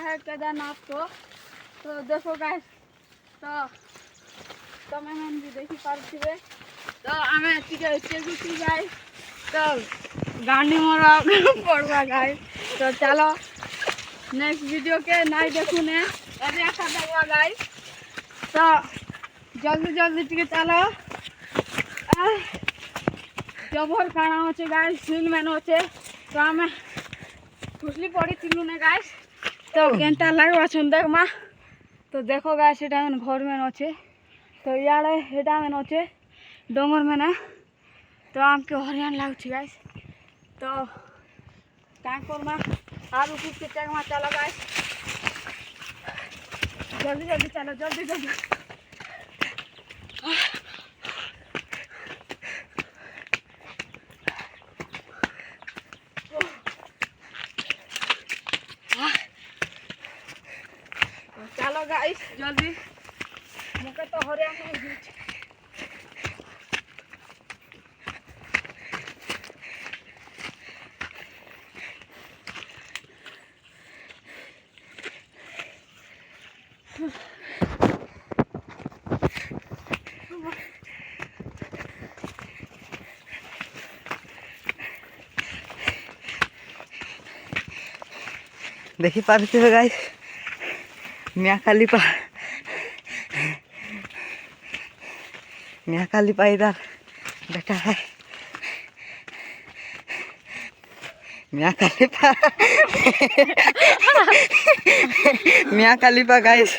है केदारनाथ को। तो देखो गाइस, तो तमें मैंने भी देखी पारे। तो आम चेकुची गाइस, तो गांडी मोरा पड़वा गाइस। तो चलो नेक्स्ट वीडियो के नहीं देखू ने अभी आशा देखवा गाइस। तो जल्दी जल्दी टिके चलो। जबर काना होचे गाइस, सील मैन होचे। तो आम खुशली पड़ी थिलु ने गाइस। तो केनता लगवा छन देख मा। तो देखो गाइस, एटा मन घर में अच्छे। तो इे एटा में अच्छे डोंगर में। तो आमके हरियाण लगुच गाइस। तो क्या करमा आलू कुछ टेकमा चलो गाइस, जल्दी जल्दी चलो, जल्दी जल्दी। चलो गाइस जल्दी, मुके तो हरियाण नहीं। देखी पारे गाइस, मियाँ खलीफा इधर बैठा है। मियाँ खलीफा मियाँ खलीफा गाइस।